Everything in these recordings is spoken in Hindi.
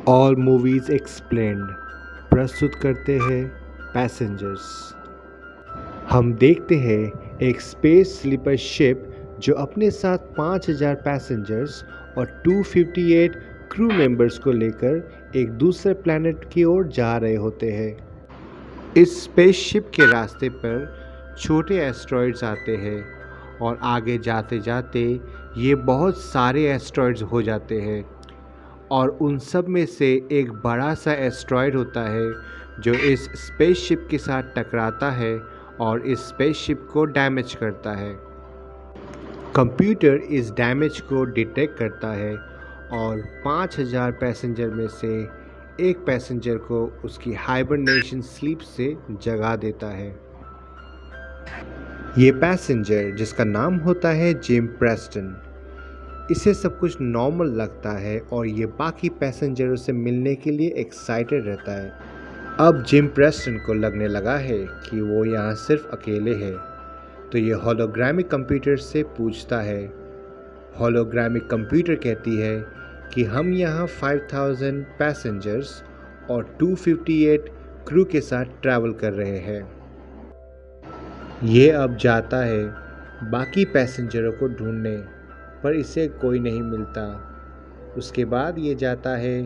ऑल मूवीज एक्सप्लेन्ड प्रस्तुत करते हैं पैसेंजर्स। हम देखते हैं एक स्पेस स्लीपर शिप जो अपने साथ 5000 पैसेंजर्स और 258 क्रू मेंबर्स को लेकर एक दूसरे प्लैनेट की ओर जा रहे होते हैं। इस स्पेसशिप के रास्ते पर छोटे एस्ट्रॉइड्स आते हैं और आगे जाते जाते ये बहुत सारे एस्ट्रॉइड्स हो जाते हैं और उन सब में से एक बड़ा सा एस्ट्रॉयड होता है जो इस स्पेसशिप के साथ टकराता है और इस स्पेसशिप को डैमेज करता है। कंप्यूटर इस डैमेज को डिटेक्ट करता है और 5000 पैसेंजर में से एक पैसेंजर को उसकी हाइबरनेशन स्लीप से जगा देता है। ये पैसेंजर जिसका नाम होता है जिम प्रेस्टन, इसे सब कुछ नॉर्मल लगता है और ये बाकी पैसेंजरों से मिलने के लिए एक्साइटेड रहता है। अब जिम प्रेस्टन को लगने लगा है कि वो यहाँ सिर्फ अकेले है, तो ये होलोग्रामिक कंप्यूटर से पूछता है। होलोग्रामिक कंप्यूटर कहती है कि हम यहाँ 5000 पैसेंजर्स और 258 क्रू के साथ ट्रैवल कर रहे हैं। ये अब जाता है बाकी पैसेंजरों को ढूंढने, पर इसे कोई नहीं मिलता। उसके बाद ये जाता है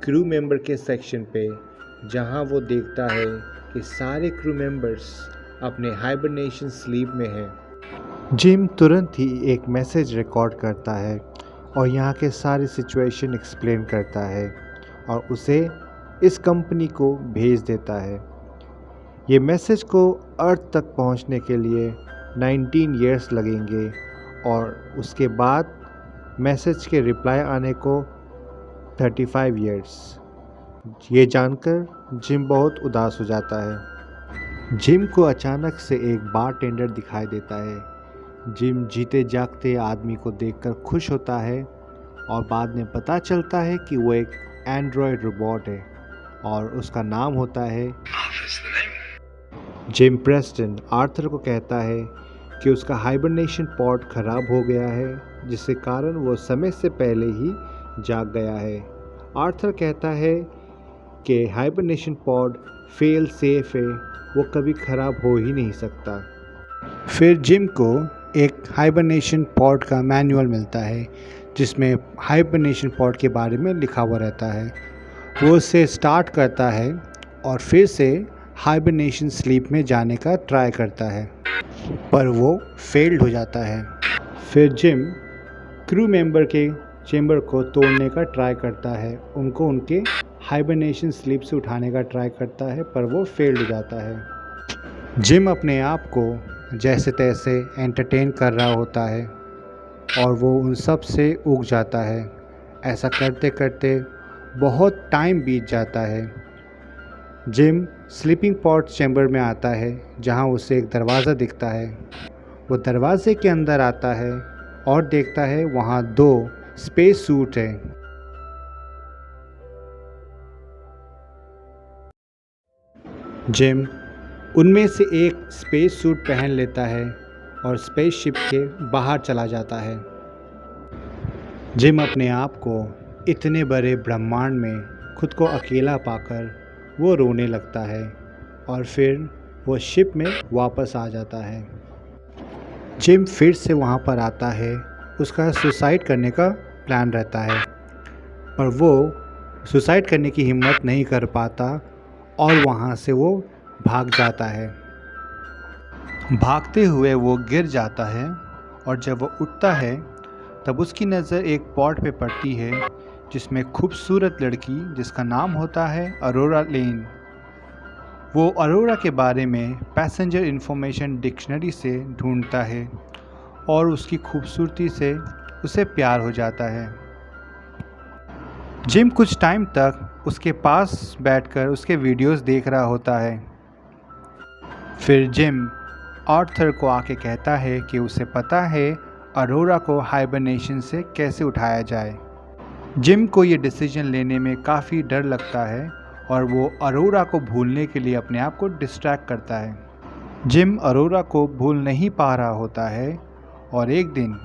क्रू मेंबर के सेक्शन पे, जहाँ वो देखता है कि सारे क्रू मेंबर्स अपने हाइबरनेशन स्लीप में हैं। जिम तुरंत ही एक मैसेज रिकॉर्ड करता है और यहाँ के सारे सिचुएशन एक्सप्लेन करता है और उसे इस कंपनी को भेज देता है। ये मैसेज को अर्थ तक पहुँचने के लिए 19 ईयर्स लगेंगे और उसके बाद मैसेज के रिप्लाई आने को 35 ईयर्स। ये जानकर जिम बहुत उदास हो जाता है। जिम को अचानक से एक बारटेंडर दिखाई देता है। जिम जीते जागते आदमी को देखकर खुश होता है और बाद में पता चलता है कि वो एक एंड्रॉयड रोबोट है और उसका नाम होता है। जिम प्रेस्टन आर्थर को कहता है कि उसका हाइबरनेशन पॉड ख़राब हो गया है, जिसके कारण वो समय से पहले ही जाग गया है। आर्थर कहता है कि हाइबरनेशन पॉड फेल सेफ है, वो कभी ख़राब हो ही नहीं सकता। फिर जिम को एक हाइबरनेशन पॉड का मैनुअल मिलता है जिसमें हाइबरनेशन पॉड के बारे में लिखा हुआ रहता है। वो उसे स्टार्ट करता है और फिर से हाइबरनेशन स्लीप में जाने का ट्राई करता है, पर वो फेल्ड हो जाता है। फिर जिम क्रू मेंबर के चेंबर को तोड़ने का ट्राई करता है, उनको उनके हाइबरनेशन स्लीप से उठाने का ट्राई करता है, पर वो फेल्ड हो जाता है। जिम अपने आप को जैसे तैसे एंटरटेन कर रहा होता है और वो उन सब से ऊब जाता है। ऐसा करते करते बहुत टाइम बीत जाता है। जिम स्लीपिंग पॉड चैम्बर में आता है जहां उसे एक दरवाज़ा दिखता है। वो दरवाजे के अंदर आता है और देखता है वहां 2 स्पेस सूट हैं। जिम उनमें से एक स्पेस सूट पहन लेता है और स्पेसशिप के बाहर चला जाता है। जिम अपने आप को इतने बड़े ब्रह्मांड में खुद को अकेला पाकर वो रोने लगता है और फिर वो शिप में वापस आ जाता है। जिम फिर से वहाँ पर आता है। उसका सुसाइड करने का प्लान रहता है, पर वो सुसाइड करने की हिम्मत नहीं कर पाता और वहाँ से वो भाग जाता है। भागते हुए वो गिर जाता है और जब वो उठता है तब उसकी नज़र एक पॉड पे पड़ती है जिसमें खूबसूरत लड़की जिसका नाम होता है अरोरा लेन। वो अरोरा के बारे में पैसेंजर इन्फॉर्मेशन डिक्शनरी से ढूंढता है और उसकी खूबसूरती से उसे प्यार हो जाता है। जिम कुछ टाइम तक उसके पास बैठकर उसके वीडियोस देख रहा होता है। फिर जिम आर्थर को आके कहता है कि उसे पता है अरोरा को हाइबरनेशन से कैसे उठाया जाए। जिम को ये डिसीजन लेने में काफ़ी डर लगता है और वो अरोरा को भूलने के लिए अपने आप को डिस्ट्रैक्ट करता है। जिम अरोरा को भूल नहीं पा रहा होता है और एक दिन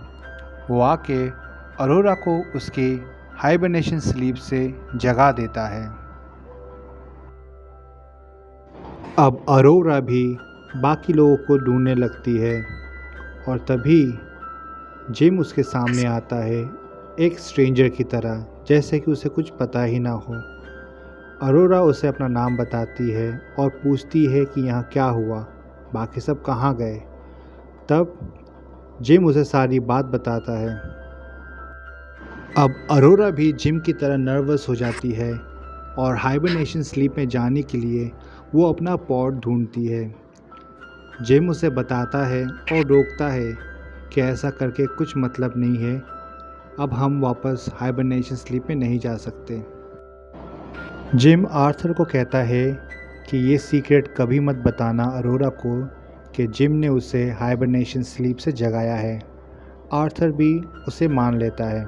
वो आके अरोरा को उसके हाइबरनेशन स्लीप से जगा देता है। अब अरोरा भी बाकी लोगों को ढूंढने लगती है और तभी जिम उसके सामने आता है, एक स्ट्रेंजर की तरह, जैसे कि उसे कुछ पता ही ना हो। अरोरा उसे अपना नाम बताती है और पूछती है कि यहाँ क्या हुआ, बाकी सब कहाँ गए। तब जिम उसे सारी बात बताता है। अब अरोरा भी जिम की तरह नर्वस हो जाती है और हाइबरनेशन स्लीप में जाने के लिए वो अपना पॉड ढूंढती है। जिम उसे बताता है और रोकता है कि ऐसा करके कुछ मतलब नहीं है, अब हम वापस हाइबरनेशन स्लीप में नहीं जा सकते। जिम आर्थर को कहता है कि ये सीक्रेट कभी मत बताना अरोरा को कि जिम ने उसे हाइबरनेशन स्लीप से जगाया है। आर्थर भी उसे मान लेता है।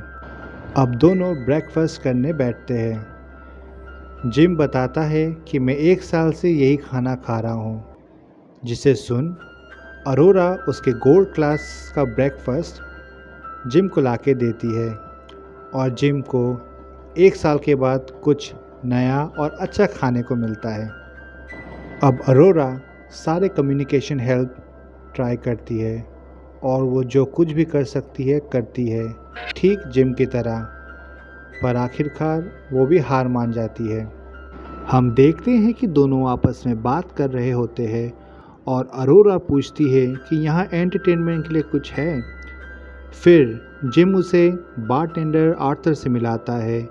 अब दोनों ब्रेकफास्ट करने बैठते हैं। जिम बताता है कि मैं 1 साल से यही खाना खा रहा हूँ, जिसे सुन अरोरा उसके गोल्ड क्लास का ब्रेकफास्ट जिम को लाके देती है और जिम को 1 साल के बाद कुछ नया और अच्छा खाने को मिलता है। अब अरोरा सारे कम्युनिकेशन हेल्प ट्राई करती है और वो जो कुछ भी कर सकती है करती है, ठीक जिम की तरह, पर आखिरकार वो भी हार मान जाती है। हम देखते हैं कि दोनों आपस में बात कर रहे होते हैं और अरोरा पूछती है कि यहाँ एंटरटेनमेंट के लिए कुछ है। फिर जिम उसे बारटेंडर आर्थर से मिलाता है,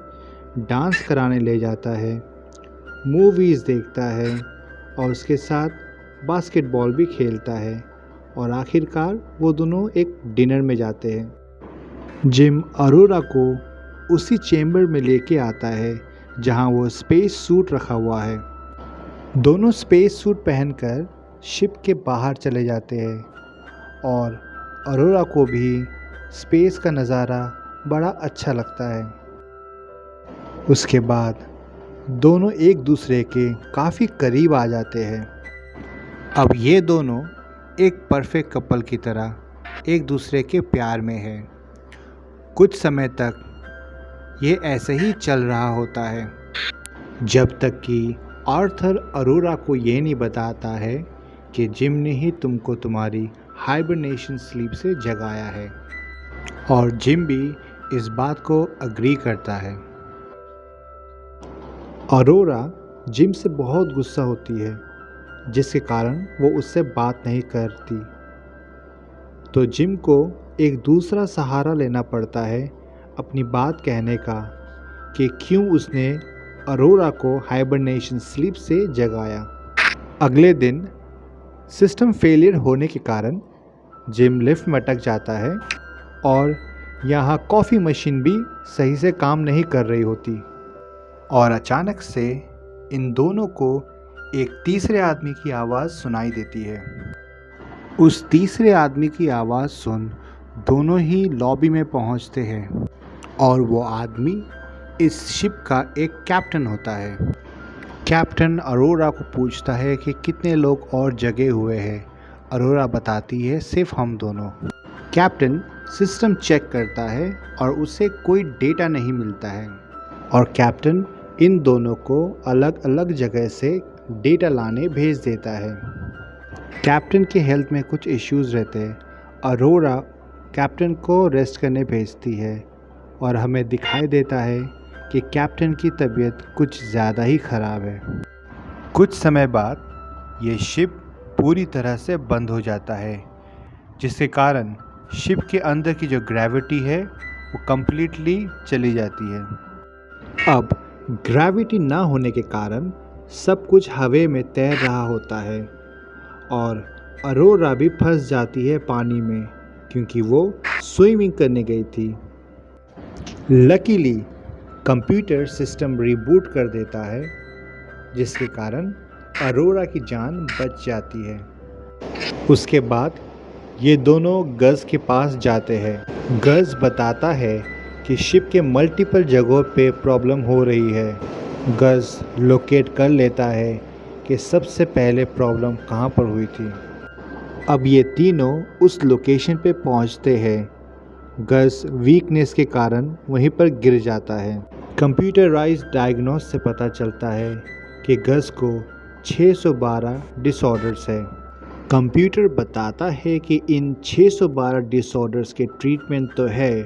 डांस कराने ले जाता है, मूवीज़ देखता है और उसके साथ बास्केटबॉल भी खेलता है और आखिरकार वो दोनों एक डिनर में जाते हैं। जिम अरोरा को उसी चेम्बर में लेके आता है जहां वो स्पेस सूट रखा हुआ है। दोनों स्पेस सूट पहनकर शिप के बाहर चले जाते हैं और अरोरा को भी स्पेस का नज़ारा बड़ा अच्छा लगता है। उसके बाद दोनों एक दूसरे के काफ़ी करीब आ जाते हैं। अब ये दोनों एक परफेक्ट कपल की तरह एक दूसरे के प्यार में है। कुछ समय तक ये ऐसे ही चल रहा होता है जब तक कि आर्थर अरोरा को ये नहीं बताता है कि जिम ने ही तुमको तुम्हारी हाइबरनेशन स्लीप से जगाया है, और जिम भी इस बात को अग्री करता है। अरोरा जिम से बहुत गुस्सा होती है, जिसके कारण वो उससे बात नहीं करती। तो जिम को एक दूसरा सहारा लेना पड़ता है अपनी बात कहने का कि क्यों उसने अरोरा को हाइबरनेशन स्लीप से जगाया। अगले दिन सिस्टम फेलियर होने के कारण जिम लिफ्ट में अटक जाता है और यहाँ कॉफ़ी मशीन भी सही से काम नहीं कर रही होती, और अचानक से इन दोनों को एक तीसरे आदमी की आवाज़ सुनाई देती है। उस तीसरे आदमी की आवाज़ सुन दोनों ही लॉबी में पहुंचते हैं और वो आदमी इस शिप का एक कैप्टन होता है। कैप्टन अरोरा को पूछता है कि कितने लोग और जगे हुए हैं। अरोरा बताती है सिर्फ हम दोनों। कैप्टन सिस्टम चेक करता है और उसे कोई डेटा नहीं मिलता है, और कैप्टन इन दोनों को अलग अलग जगह से डेटा लाने भेज देता है। कैप्टन के हेल्थ में कुछ इश्यूज़ रहते हैं। अरोरा कैप्टन को रेस्ट करने भेजती है और हमें दिखाई देता है कि कैप्टन की तबीयत कुछ ज़्यादा ही ख़राब है। कुछ समय बाद ये शिप पूरी तरह से बंद हो जाता है, जिसके कारण शिप के अंदर की जो ग्रेविटी है वो कम्प्लीटली चली जाती है। अब ग्रेविटी ना होने के कारण सब कुछ हवा में तैर रहा होता है और अरोरा भी फंस जाती है पानी में, क्योंकि वो स्विमिंग करने गई थी। लकीली कंप्यूटर सिस्टम रिबूट कर देता है, जिसके कारण अरोरा की जान बच जाती है। उसके बाद ये दोनों गज़ के पास जाते हैं। गज़ बताता है कि शिप के मल्टीपल जगहों पे प्रॉब्लम हो रही है। गज़ लोकेट कर लेता है कि सबसे पहले प्रॉब्लम कहाँ पर हुई थी। अब ये तीनों उस लोकेशन पे पहुँचते हैं गस वीकनेस के कारण वहीं पर गिर जाता है। कंप्यूटराइज्ड डायग्नोस से पता चलता है कि गस को 612 डिसऑर्डर्स है। कंप्यूटर बताता है कि इन 612 डिसऑर्डर्स के ट्रीटमेंट तो है,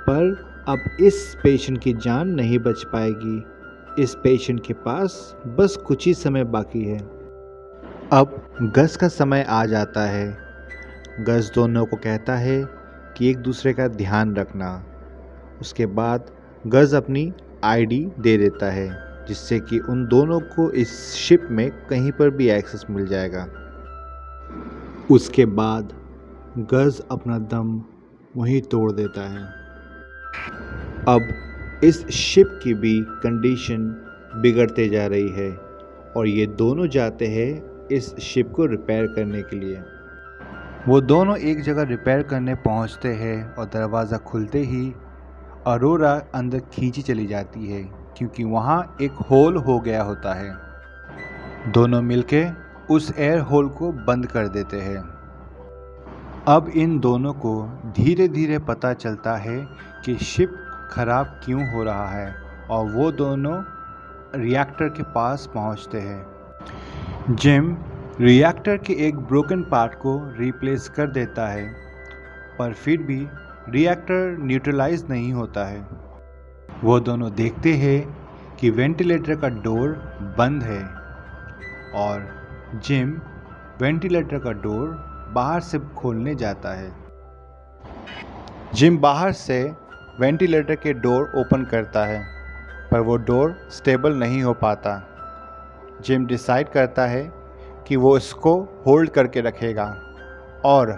पर अब इस पेशेंट की जान नहीं बच पाएगी। इस पेशेंट के पास बस कुछ ही समय बाकी है। अब गस का समय आ जाता है। गस दोनों को कहता है कि एक दूसरे का ध्यान रखना। उसके बाद गस अपनी आईडी दे देता है, जिससे कि उन दोनों को इस शिप में कहीं पर भी एक्सेस मिल जाएगा। उसके बाद गस अपना दम वहीं तोड़ देता है। अब इस शिप की भी कंडीशन बिगड़ते जा रही है और ये दोनों जाते हैं इस शिप को रिपेयर करने के लिए। वो दोनों एक जगह रिपेयर करने पहुंचते हैं और दरवाज़ा खुलते ही अरोरा अंदर खींची चली जाती है, क्योंकि वहाँ एक होल हो गया होता है। दोनों मिलके उस एयर होल को बंद कर देते हैं। अब इन दोनों को धीरे धीरे पता चलता है कि शिप खराब क्यों हो रहा है और वो दोनों रिएक्टर के पास पहुंचते हैं। जिम रिएक्टर के एक ब्रोकन पार्ट को रिप्लेस कर देता है, पर फिर भी रिएक्टर न्यूट्रलाइज नहीं होता है। वो दोनों देखते हैं कि वेंटिलेटर का डोर बंद है और जिम वेंटिलेटर का डोर बाहर से खोलने जाता है। जिम बाहर से वेंटिलेटर के डोर ओपन करता है, पर वो डोर स्टेबल नहीं हो पाता। जिम डिसाइड करता है कि वो इसको होल्ड करके रखेगा और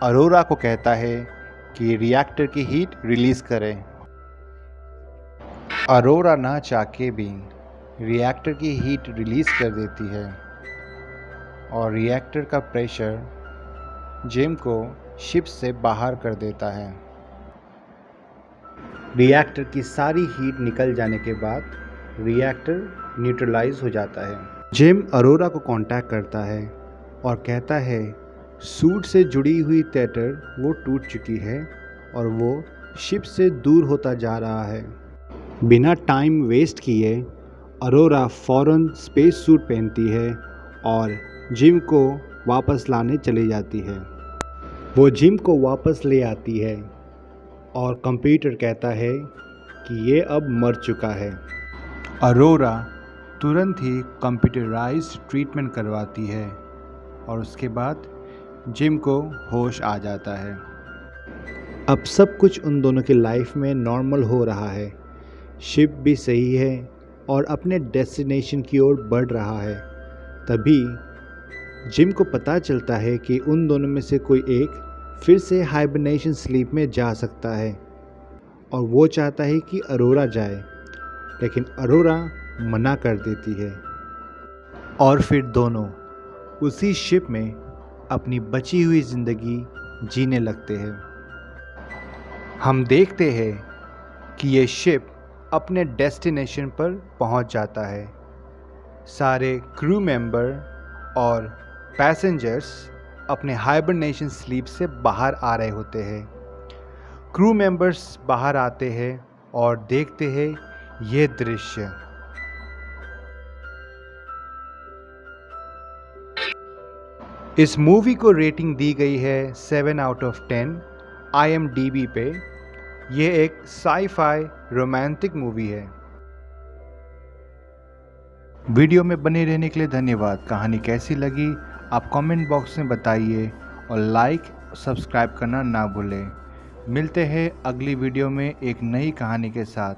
अरोरा को कहता है कि रिएक्टर की हीट रिलीज़ करे। अरोरा ना चाह के भी रिएक्टर की हीट रिलीज़ कर देती है और रिएक्टर का प्रेशर जिम को शिप से बाहर कर देता है। रिएक्टर की सारी हीट निकल जाने के बाद रिएक्टर न्यूट्रलाइज हो जाता है। जिम अरोरा को कांटेक्ट करता है और कहता है सूट से जुड़ी हुई तेटर वो टूट चुकी है और वो शिप से दूर होता जा रहा है। बिना टाइम वेस्ट किए अरोरा फ़ौरन स्पेस सूट पहनती है और जिम को वापस लाने चली जाती है। वो जिम को वापस ले आती है और कंप्यूटर कहता है कि ये अब मर चुका है। अरोरा तुरंत ही कंप्यूटराइज्ड ट्रीटमेंट करवाती है और उसके बाद जिम को होश आ जाता है। अब सब कुछ उन दोनों की लाइफ में नॉर्मल हो रहा है। शिप भी सही है और अपने डेस्टिनेशन की ओर बढ़ रहा है। तभी जिम को पता चलता है कि उन दोनों में से कोई एक फिर से हाइबरनेशन स्लीप में जा सकता है और वो चाहता है कि अरोरा जाए, लेकिन अरोरा मना कर देती है और फिर दोनों उसी शिप में अपनी बची हुई ज़िंदगी जीने लगते हैं। हम देखते हैं कि ये शिप अपने डेस्टिनेशन पर पहुंच जाता है। सारे क्रू मेंबर और पैसेंजर्स अपने हाइबरनेशन स्लीप से बाहर आ रहे होते हैं। क्रू मेंबर्स बाहर आते हैं और देखते हैं ये दृश्य। इस मूवी को रेटिंग दी गई है 7 आउट ऑफ 10 IMDb पे। ये एक साई-फाई रोमांटिक मूवी है। वीडियो में बने रहने के लिए धन्यवाद। कहानी कैसी लगी आप कमेंट बॉक्स में बताइए और लाइक सब्सक्राइब करना ना भूलें। मिलते हैं अगली वीडियो में एक नई कहानी के साथ।